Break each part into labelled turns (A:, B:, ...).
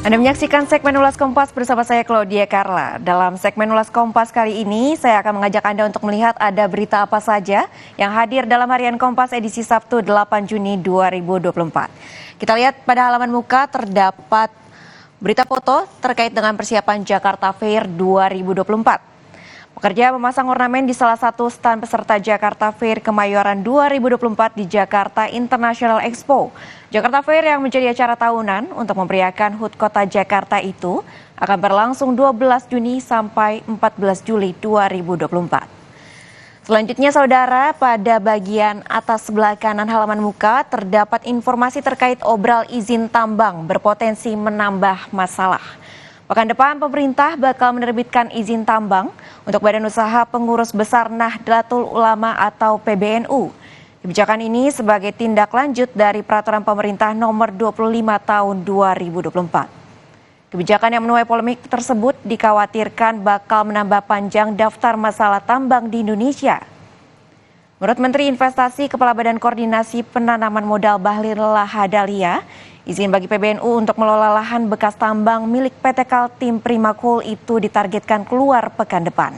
A: Anda menyaksikan segmen Ulas Kompas bersama saya Claudia Carla. Dalam segmen Ulas Kompas kali ini, saya akan mengajak Anda untuk melihat ada berita apa saja yang hadir dalam Harian Kompas edisi Sabtu 8 Juni 2024. Kita lihat pada halaman muka terdapat berita foto terkait dengan persiapan Jakarta Fair 2024. Pekerja memasang ornamen di salah satu stan peserta Jakarta Fair Kemayoran 2024 di Jakarta International Expo. Jakarta Fair yang menjadi acara tahunan untuk memeriahkan HUT Kota Jakarta itu akan berlangsung 12 Juni sampai 14 Juli 2024. Selanjutnya saudara, pada bagian atas sebelah kanan halaman muka terdapat informasi terkait obral izin tambang berpotensi menambah masalah. Pekan depan pemerintah bakal menerbitkan izin tambang untuk Badan Usaha Pengurus Besar Nahdlatul Ulama atau PBNU. Kebijakan ini sebagai tindak lanjut dari Peraturan Pemerintah Nomor 25 Tahun 2024. Kebijakan yang menuai polemik tersebut dikhawatirkan bakal menambah panjang daftar masalah tambang di Indonesia. Menurut Menteri Investasi Kepala Badan Koordinasi Penanaman Modal Bahlil Lahadalia, izin bagi PBNU untuk mengelola lahan bekas tambang milik PT Kaltim Primakul itu ditargetkan keluar pekan depan.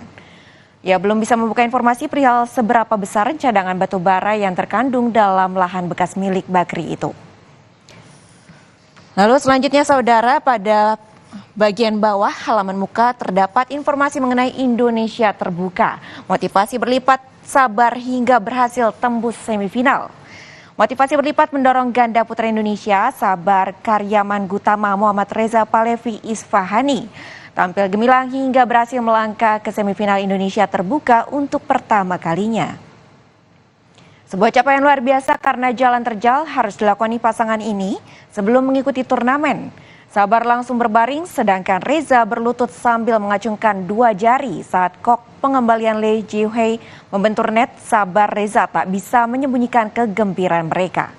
A: Ia belum bisa membuka informasi perihal seberapa besar cadangan batu bara yang terkandung dalam lahan bekas milik Bakri itu. Lalu selanjutnya saudara, pada bagian bawah halaman muka terdapat informasi mengenai Indonesia terbuka. Motivasi berlipat, sabar hingga berhasil tembus semifinal. Motivasi berlipat mendorong ganda putra Indonesia, Sabar Karyaman Gutama Muhammad Reza Palevi Isfahani tampil gemilang hingga berhasil melangkah ke semifinal Indonesia terbuka untuk pertama kalinya. Sebuah capaian luar biasa karena jalan terjal harus dilakoni pasangan ini sebelum mengikuti turnamen. Sabar langsung berbaring sedangkan Reza berlutut sambil mengacungkan dua jari saat kok pengembalian Lee Ji-hye membentur net. Sabar Reza tak bisa menyembunyikan kegembiraan mereka.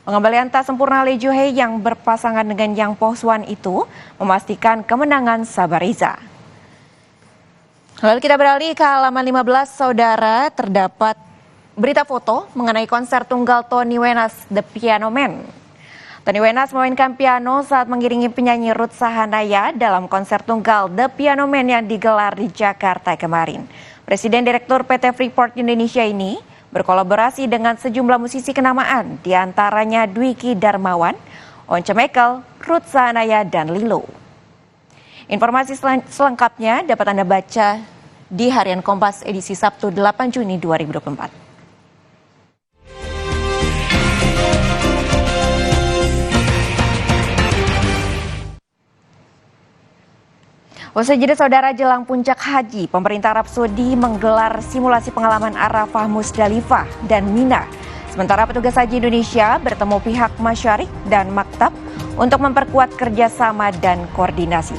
A: Pengembalian tak sempurna Lee Ji-hye yang berpasangan dengan Yang Po-swan itu memastikan kemenangan Sabar Reza. Lalu kita beralih ke halaman 15 saudara, terdapat berita foto mengenai konser tunggal Tony Wenas The Piano Man. Tony Wenas memainkan piano saat mengiringi penyanyi Ruth Sahanaya dalam konser tunggal The Piano Man yang digelar di Jakarta kemarin. Presiden Direktur PT Freeport Indonesia ini berkolaborasi dengan sejumlah musisi kenamaan, diantaranya Dwiki Darmawan, Once Mekel, Ruth Sahanaya, dan Lilo. Informasi selengkapnya dapat Anda baca di Harian Kompas edisi Sabtu 8 Juni 2024. Usai jeda saudara, jelang puncak haji, pemerintah Arab Saudi menggelar simulasi pengalaman Arafah, Musdalifah, dan Mina. Sementara petugas haji Indonesia bertemu pihak Masyarik dan Maktab untuk memperkuat kerjasama dan koordinasi.